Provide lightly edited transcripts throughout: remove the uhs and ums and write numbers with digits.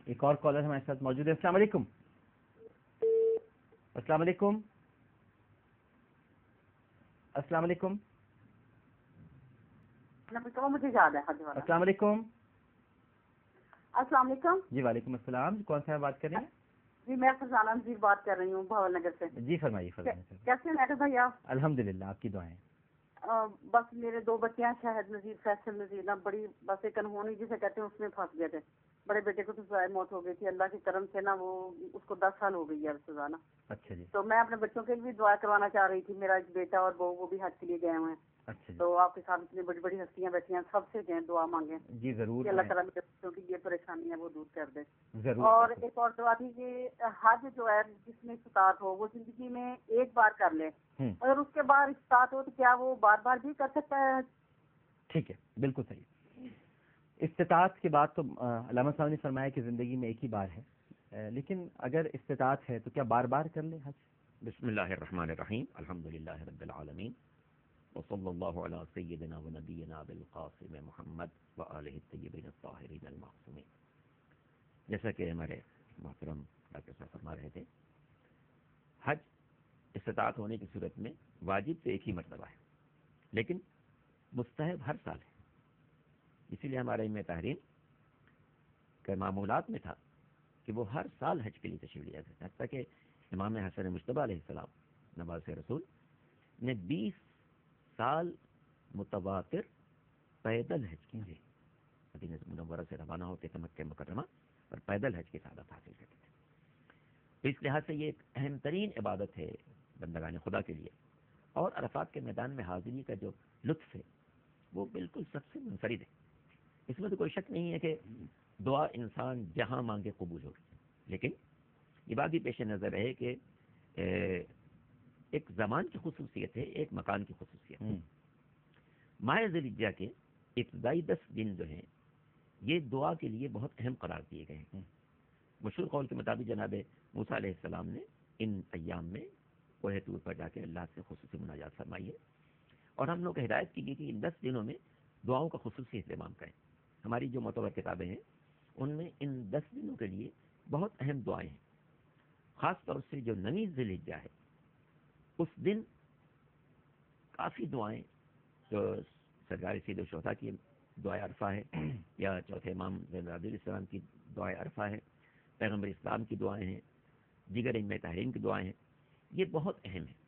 ایک اور کالر ہمارے ساتھ موجود ہے. السلام علیکم. السلام علیکم. السلام علیکم. مجھے یاد ہے حج والا. السلام علیکم. السلام علیکم. جی وعلیکم السلام. کون سا بات کر رہے ہیں؟ جی میں فرزانہ نذیر بات کر رہی ہوں بھاول نگر سے. جی فرمائیے فرمائیے. کیسے ہیں میرے بھائی آپ؟ الحمدللہ آپ کی دعائیں. بس میرے 2 بچے ہیں، شاہد نذیر فیصل نذیر. نا بڑی بس ایک انہونی جسے کہتے ہیں اس میں پھنس گئے تھے. بڑے بیٹے کو تو سزائے موت ہو گئی تھی، اللہ کی کرم سے نا وہ اس کو 10 سال ہو گئی ہے سزا نا. اچھا جی. تو میں اپنے بچوں کے لیے بھی دعا کروانا چاہ رہی تھی. میرا ایک بیٹا اور بہو وہ بھی حج کے لیے گئے ہوئے ہیں. اچھا جی. تو آپ کے ساتھ اتنی بڑی بڑی ہستیاں بیٹھی ہیں، سب سے جو دعا مانگیں جی ضرور کہ اللہ تعالیٰ میرے بچوں کی یہ پریشانی ہے وہ دور کر دے. ضرور. اور ایک اور دعا تھی کہ حج جو ہے جس میں استطاعت ہو وہ زندگی میں ایک بار کر لے، اگر اس کے بعد استطاعت ہو تو کیا وہ بار بار بھی کر سکتا ہے؟ ٹھیک ہے بالکل صحیح. استطاعت کے بعد تو علامہ صاحب نے فرمایا کہ زندگی میں ایک ہی بار ہے، لیکن اگر استطاعت ہے تو کیا بار بار کر لیں حج؟ بسم اللہ الرحمن الرحیم. الحمدللہ رب العالمین وصلی اللہ علی سیدنا و نبینا بالقاسم محمد وآلہ الطیبین الطاہرین المعصومین. جیسا کہ ہمارے محترم ڈاکٹر صاحب فرما رہے تھے، حج استطاعت ہونے کی صورت میں واجب تو ایک ہی مرتبہ ہے، لیکن مستحب ہر سال ہے. اسی لیے ہمارے علم تحریم کے معمولات میں تھا کہ وہ ہر سال حج کے لیے تشریف لیا کرتے. حتیٰ کہ امام حسن مجتبیٰ علیہ السلام نواز رسول نے 20 سال متواتر پیدل حج کی ہے. مدینہ منورہ سے روانہ ہوتے تھے مکہ مکرمہ اور پیدل حج کی سعادت حاصل کرتے تھے. تو اس لحاظ سے یہ ایک اہم ترین عبادت ہے بندگان خدا کے لیے. اور عرفات کے میدان میں حاضری کا جو لطف ہے وہ بالکل سب سے منفرد ہے. اس میں تو کوئی شک نہیں ہے کہ دعا انسان جہاں مانگے قبول ہوگی، لیکن یہ بات بھی پیش نظر ہے کہ ایک زمان کی خصوصیت ہے، ایک مکان کی خصوصیت ہے. ماہ ذی الحجہ کے ابتدائی 10 دن جو ہیں یہ دعا کے لیے بہت اہم قرار دیے گئے ہیں. مشہور قول کے مطابق جناب موسیٰ علیہ السلام نے ان ایام میں کوہ طور پر جا کے اللہ سے خصوصی مناجات فرمائی ہے، اور ہم لوگ ہدایت کی گئی کہ ان 10 دنوں میں دعاؤں کا خصوصی اہتمام کریں. ہماری جو معتبر کتابیں ہیں ان میں ان 10 دنوں کے لیے بہت اہم دعائیں ہیں. خاص طور سے جو 9 ذی الحجہ ہے اس دن کافی دعائیں، جو سرکار سید الشہداء کی دعائے عرفہ ہے، یا چوتھے امام زین العابدین علیہ السلام کی دعائے عرفہ ہے، پیغمبر اسلام کی دعائیں ہیں، دیگر ائمہ تحریم کی دعائیں ہیں، یہ بہت اہم ہیں.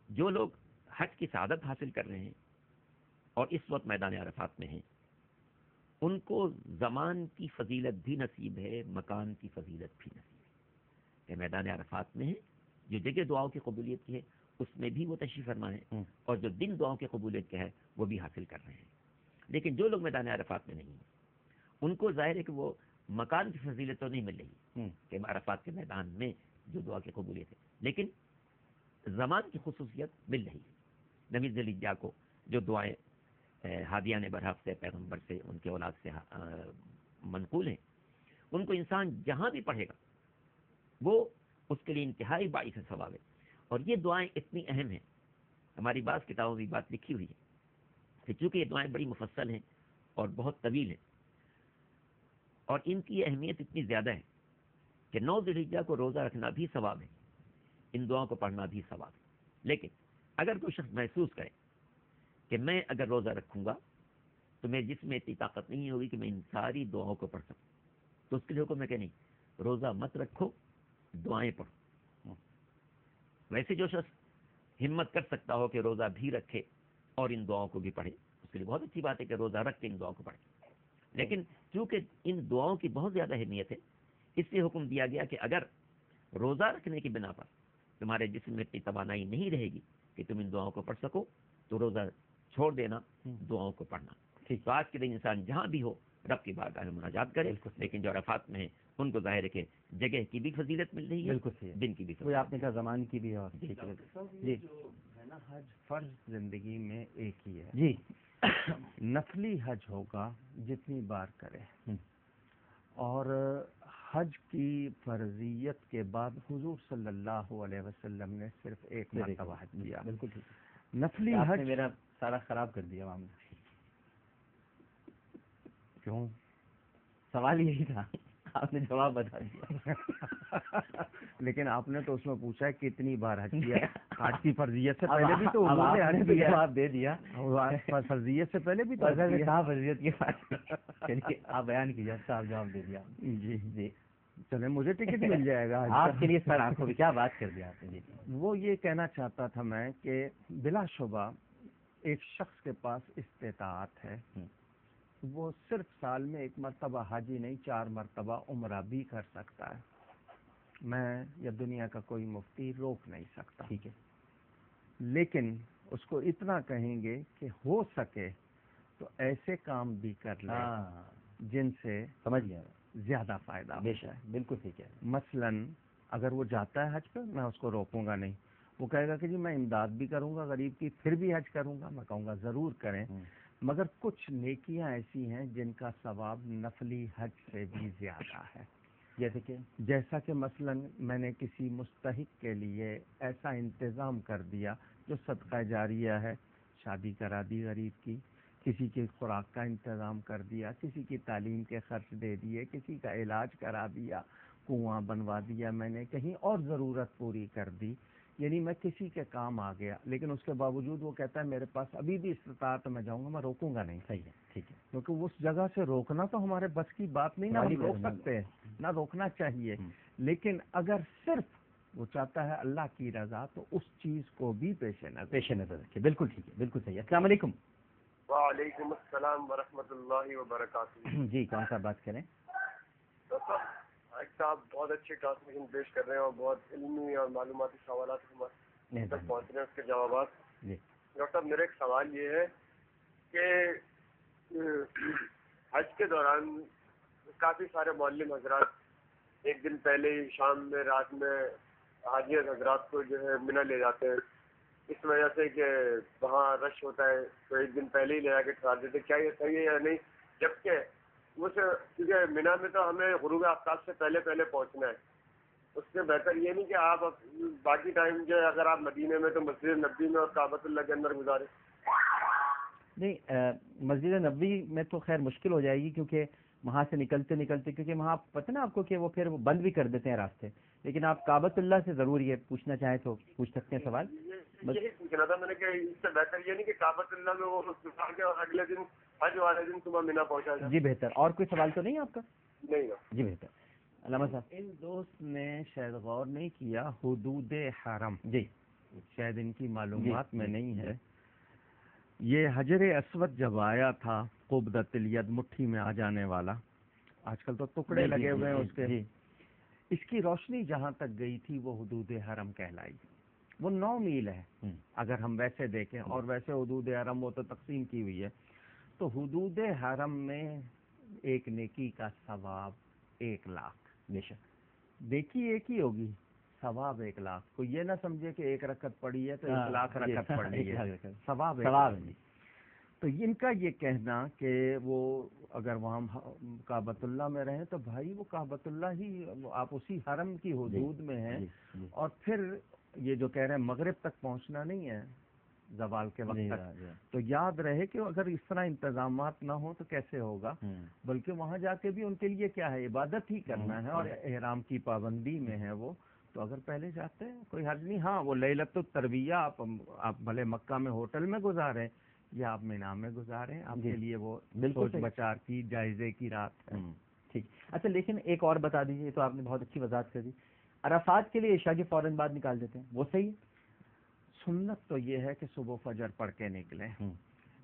جو لوگ حج کی سعادت حاصل کر رہے ہیں اور اس وقت میدان عرفات میں ہیں ان کو زمان کی فضیلت بھی نصیب ہے، مکان کی فضیلت بھی نصیب ہے. کہ میدان عرفات میں ہے، جو جگہ دعاؤں کی قبولیت کی ہے اس میں بھی وہ تشریف فرما ہے، اور جو دن دعاؤں کی قبولیت کا ہے وہ بھی حاصل کر رہے ہیں. لیکن جو لوگ میدان عرفات میں نہیں ہیں ان کو ظاہر ہے کہ وہ مکان کی فضیلت تو نہیں مل رہی کہ عرفات کے میدان میں جو دعا کی قبولیت ہے، لیکن زمان کی خصوصیت مل رہی ہے. 9 ذی الحجہ کو جو دعائیں ہادیان برحق سے، پیغمبر سے، ان کے اولاد سے منقول ہیں، ان کو انسان جہاں بھی پڑھے گا وہ اس کے لیے انتہائی باعث ثواب ہے. اور یہ دعائیں اتنی اہم ہیں، ہماری بعض کتابوں میں بات لکھی ہوئی ہے کہ چونکہ یہ دعائیں بڑی مفصل ہیں اور بہت طویل ہیں، اور ان کی اہمیت اتنی زیادہ ہے کہ 9 ذی الحجہ کو روزہ رکھنا بھی ثواب ہے، ان دعاؤں کو پڑھنا بھی ثواب ہے. لیکن اگر کوئی شخص محسوس کرے کہ میں اگر روزہ رکھوں گا تو میرے جسم میں اتنی طاقت نہیں ہوگی کہ میں ان ساری دعاؤں کو پڑھ سکوں، تو اس کے لیے حکم ہے کہ نہیں، روزہ مت رکھو، دعائیں پڑھو. ویسے جو شخص ہمت کر سکتا ہو کہ روزہ بھی رکھے اور ان دعاؤں کو بھی پڑھے، اس کے لیے بہت اچھی بات ہے کہ روزہ رکھ کے ان دعاؤں کو پڑھے. لیکن چونکہ ان دعاؤں کی بہت زیادہ اہمیت ہے، اس لیے حکم دیا گیا کہ اگر روزہ رکھنے کی بنا پر تمہارے جسم میں اتنی توانائی نہیں رہے گی کہ تم ان دعاؤں کو پڑھ سکو تو روزہ چھوڑ دینا، دعاؤں کو پڑھنا. تو آج کے دن انسان جہاں بھی ہو رب کی بارگاہ میں مناجات کرے. لیکن جو عرفات میں ہیں ان کو ظاہر ہے کہ جگہ کی بھی فضیلت مل رہی ہے، دن کی بھی فضیلت. آپ نے کہا زمان کی بھی. اور جی جو ہے نا حج فرض زندگی میں ایک ہی ہے جی. نفلی حج ہوگا جتنی بار کرے، اور حج کی فرضیت کے بعد حضور صلی اللہ علیہ وسلم نے صرف ایک مرتبہ حج کیا. بالکل ٹھیک. نفلی حج میرا سارا خراب کر دیا معاملہ. کیوں؟ سوال یہی تھا. آپ نے جواب بتا دیا. لیکن آپ نے تو اس میں پوچھا ہے کتنی بار حج کیا ہے. حج کی فرضیت سے پہلے بھی تو اب انہوں نے آپ حج نے کیا. جواب دے دیا. فرضیت سے پہلے بھی تو حج کیا. کہاں فرضیت کی بات. چلیے آپ بیان کیجیے. اچھا آپ جواب دے دیا. جی جی چلے مجھے ٹکٹ مل جائے گا. آپ کے لیے سر آنکھوں بھی کیا بات کر دیا آپ نے. جی وہ یہ کہنا چاہتا تھا میں کہ بلا شبہ ایک شخص کے پاس استطاعت ہے, وہ صرف سال میں ایک مرتبہ حاجی نہیں 4 مرتبہ عمرہ بھی کر سکتا ہے. میں یا دنیا کا کوئی مفتی روک نہیں سکتا. ٹھیک ہے. لیکن اس کو اتنا کہیں گے کہ ہو سکے تو ایسے کام بھی کر لے جن سے سمجھ گیا. زیادہ فائدہ. بے شک بالکل ٹھیک ہے. مثلاً اگر وہ جاتا ہے حج پہ, میں اس کو روکوں گا نہیں. وہ کہے گا کہ جی میں امداد بھی کروں گا غریب کی, پھر بھی حج کروں گا. میں کہوں گا ضرور کریں, مگر کچھ نیکیاں ایسی ہیں جن کا ثواب نفلی حج سے بھی زیادہ ہے. جیسا کہ مثلاً میں نے کسی مستحق کے لیے ایسا انتظام کر دیا جو صدقہ جاریہ ہے, شادی کرا دی غریب کی, کسی کی خوراک کا انتظام کر دیا, کسی کی تعلیم کے خرچ دے دیے, کسی کا علاج کرا دیا, کنواں بنوا دیا میں نے, کہیں اور ضرورت پوری کر دی. یعنی میں کسی کے کام آ گیا, لیکن اس کے باوجود وہ کہتا ہے میرے پاس ابھی بھی استطاعت, میں جاؤں گا, میں روکوں گا نہیں. صحیح ہے. ٹھیک ہے. کیونکہ اس جگہ سے روکنا تو ہمارے بس کی بات نہیں, نہ ہم روک سکتے ہیں, نہ روکنا چاہیے. لیکن اگر صرف وہ چاہتا ہے اللہ کی رضا تو اس چیز کو بھی پیش نظر رکھے. بالکل ٹھیک ہے. بالکل صحیح. السلام علیکم. وعلیکم السلام ورحمۃ اللہ وبرکاتہ. جی کون صاحب بات کریں؟ صاحب بہت اچھی ٹرانسمیشن پیش کر رہے ہیں اور بہت علمی اور معلوماتی سوالات ہمارے تک پہنچ رہے ہیں, اس کے جوابات. ڈاکٹر صاحب میرا ایک سوال یہ ہے کہ حج کے دوران کافی سارے معلم حضرات ایک دن پہلے ہی شام میں رات میں حاجی حضرات کو جو ہے منی لے جاتے ہیں, اس وجہ سے کہ وہاں رش ہوتا ہے تو ایک دن پہلے ہی لے جا کے ٹھہر دیتے. کیا یہ صحیح ہے یا نہیں؟ جبکہ کیونکہ مینا میں تو ہمیں غروب آفتاب سے پہلے پہنچنا ہے, اس سے بہتر یہ نہیں کہ آپ باقی ٹائم جو ہے اگر آپ مدینے میں تو مسجد نبوی میں اور کعبۃ اللہ کے اندر گزارے. نہیں, مسجد نبوی میں تو خیر مشکل ہو جائے گی کیونکہ وہاں سے نکلتے کیونکہ وہاں پتہ نا آپ کو کہ وہ پھر وہ بند بھی کر دیتے ہیں راستے. لیکن آپ کعبۃ اللہ سے ضرور یہ پوچھنا چاہیں تو پوچھ سکتے ہیں سوال. یہی پوچھنا تھا میں نے کہ اس سے بہتر یہ نہیں کہ کعبۃ اللہ میں وہ گزار کے اور اگلے دن حج والے دن صبح مینا پہنچا جائے. جی بہتر. اور کوئی سوال تو نہیں آپ کا؟ نہیں. جی بہتر. علامہ صاحب ان دوست نے شاید غور نہیں کیا حدود حرم. جی شاید ان کی معلومات میں نہیں ہے. یہ حجر اسود جب آیا تھا قبضۃ الید, مٹھی میں آ جانے والا, آج کل تو ٹکڑے لگے ہوئے ہیں اس کے, اس کی روشنی جہاں تک گئی تھی وہ حدود حرم کہلائی. وہ 9 میل ہے اگر ہم ویسے دیکھیں, اور ویسے حدود حرم وہ تو تقسیم کی ہوئی ہے. تو حدود حرم میں ایک نیکی کا ثواب 1,00,000. بے شک دیکھی ایک ہی ہوگی, ثواب 1,00,000. کوئی یہ نہ سمجھے کہ 1 رکعت پڑھی ہے تو 1,00,000 رکعت پڑھی ہے, ثواب 1,00,000. تو ان کا یہ کہنا کہ وہ اگر وہاں کعبۃ اللہ میں رہیں تو بھائی وہ کعبۃ اللہ ہی, آپ اسی حرم کی حدود میں ہیں, اور پھر یہ جو کہہ رہے ہیں مغرب تک پہنچنا نہیں ہے زوال کے وقت تک, تو یاد رہے کہ اگر اس طرح انتظامات نہ ہوں تو کیسے ہوگا. بلکہ وہاں جا کے بھی ان کے لیے کیا ہے, عبادت ہی کرنا ہے اور احرام کی پابندی میں ہے وہ. تو اگر پہلے جاتے ہیں کوئی حرج نہیں. ہاں وہ لیلۃ الترویہ آپ بھلے مکہ میں ہوٹل میں گزاریں یا آپ مینا میں گزاریں, آپ کے لیے وہ سوچ بچار کی جائزے کی رات ہے. ٹھیک. اچھا لیکن ایک اور بتا دیجیے, تو آپ نے بہت اچھی وضاحت کر دی. عرفات کے لیے عشاء کے فوراً بعد نکال دیتے ہیں, وہ صحیح ہے؟ سنت تو یہ ہے کہ صبح فجر پڑھ کے نکلیں,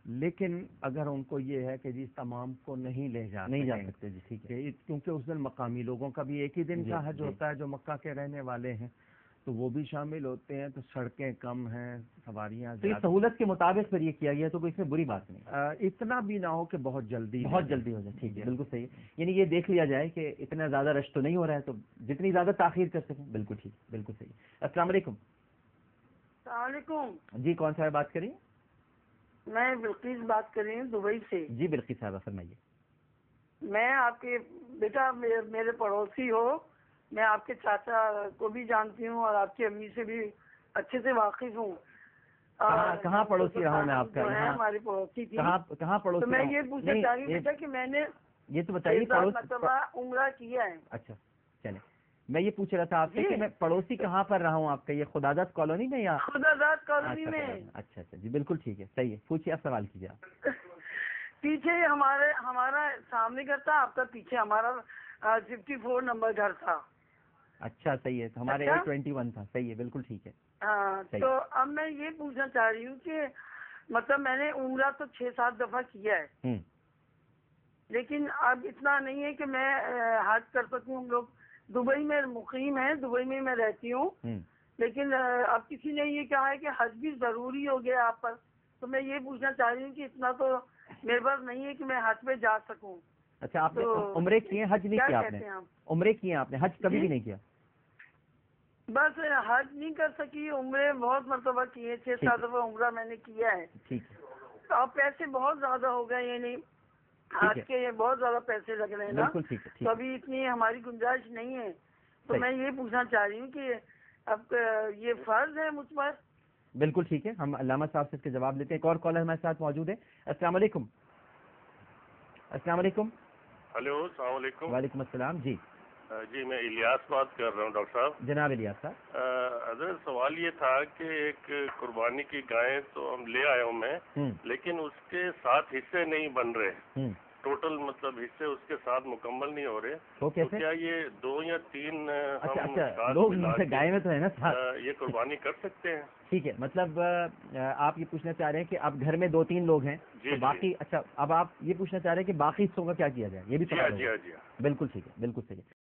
لیکن اگر ان کو یہ ہے کہ جی تمام کو نہیں لے نہیں جا سکتے, جی ٹھیک ہے, کیونکہ اس دن مقامی لوگوں کا بھی ایک ہی دن کا حج ہوتا ہے جو مکہ کے رہنے والے ہیں, تو وہ بھی شامل ہوتے ہیں. تو سڑکیں کم ہیں, سواریاں تو یہ سہولت کے مطابق پھر یہ کیا گیا تو کوئی اس میں بری بات نہیں. اتنا بھی نہ ہو کہ بہت جلدی ہو جائے. ٹھیک ہے, بالکل صحیح ہے. یعنی یہ دیکھ لیا جائے کہ اتنا زیادہ رش تو نہیں ہو رہا ہے, تو جتنی زیادہ تاخیر کر سکیں. بالکل ٹھیک, بالکل صحیح. السلام علیکم. السلام علیکم. جی کون صاحب بات کریں؟ میں بلقیس بات کر رہی ہوں دبئی سے. جی بلقیس صاحبہ فرمائیے. میں آپ کے بیٹا میرے پڑوسی ہو, میں آپ کے چاچا کو بھی جانتی ہوں اور آپ کی امی سے بھی اچھے سے واقف ہوں. کہاں پڑوسی رہا ہوں میں آپ کا؟ ہماری پڑوسی تھی. کہاں پڑوسی؟ تو میں یہ پوچھنا چاہ رہی ہوں بیٹا کہ میں نے یہ تو بتائیے مرتبہ عمرہ کیا ہے. اچھا چلیں، میں یہ پوچھ رہا تھا آپ سے کہ میں پڑوسی کہاں پر رہا ہوں آپ کا، یہ خداداد کالونی میں یا خداداد کالونی میں؟ اچھا اچھا جی بالکل ٹھیک ہے، صحیح ہے، پوچھیے آپ، سوال کیجیے آپ. پیچھے ہمارا سامنے گھر تھا آپ کا، پیچھے ہمارا 54 نمبر گھر تھا. اچھا صحیح ہے، تو ہمارے 821 تھا، صحیح ہے بالکل ٹھیک ہے. ہاں تو اب میں یہ پوچھنا چاہ رہی ہوں کہ مطلب میں نے عمرہ تو 6-7 دفعہ کیا ہے، لیکن اب اتنا نہیں ہے کہ میں حج کر سکوں. ہم لوگ دبئی میں مقیم ہیں، دبئی میں رہتی ہوں، لیکن اب کسی نے یہ کہا ہے کہ حج بھی ضروری ہو گیا آپ پر. تو میں یہ پوچھنا چاہ رہی ہوں کہ اتنا تو میرے پاس نہیں ہے کہ میں حج پہ جا سکوں. اچھا آپ نے عمرے کیے، حج نہیں کیا آپ نے؟ عمرے کیے آپ نے، حج کبھی بھی نہیں کیا؟ بس حج نہیں کر سکی، عمرے بہت مرتبہ کیے، 6-7 دفعہ عمرہ میں نے کیا ہے. ٹھیک ہے. تو اب پیسے بہت زیادہ ہو گئے، یعنی حج کے بہت زیادہ پیسے لگ رہے ہیں نا، تو ابھی اتنی ہماری گنجائش نہیں ہے. تو میں یہ پوچھنا چاہ رہی ہوں کہ اب یہ فرض ہے مجھ پر؟ بالکل ٹھیک ہے، ہم علامہ صاحب سے اس کے جواب لیتے ہیں. ایک اور کالر ہمارے ساتھ موجود ہے. السلام علیکم. السلام علیکم. ہلو السلام علیکم. وعلیکم السلام. جی جی میں الیاس بات کر رہا ہوں ڈاکٹر صاحب. جناب الیاس صاحب. حضرت سوال یہ تھا کہ ایک قربانی کی گائے تو ہم لے آیا ہوں میں، لیکن اس کے 7 حصے نہیں بن رہے، ٹوٹل مطلب حصے اس کے ساتھ مکمل نہیں ہو رہے. تو کیا یہ 2 یا 3 لوگ گائے میں تو ہے نا یہ قربانی کر سکتے ہیں؟ ٹھیک ہے، مطلب آپ یہ پوچھنا چاہ رہے ہیں کہ اب گھر میں 2-3 لوگ ہیں تو باقی، اچھا اب آپ یہ پوچھنا چاہ رہے ہیں کہ باقی حصوں کا کیا کیا جائے، یہ بھی سوال ہے. جی بالکل ٹھیک ہے، بالکل صحیح ہے.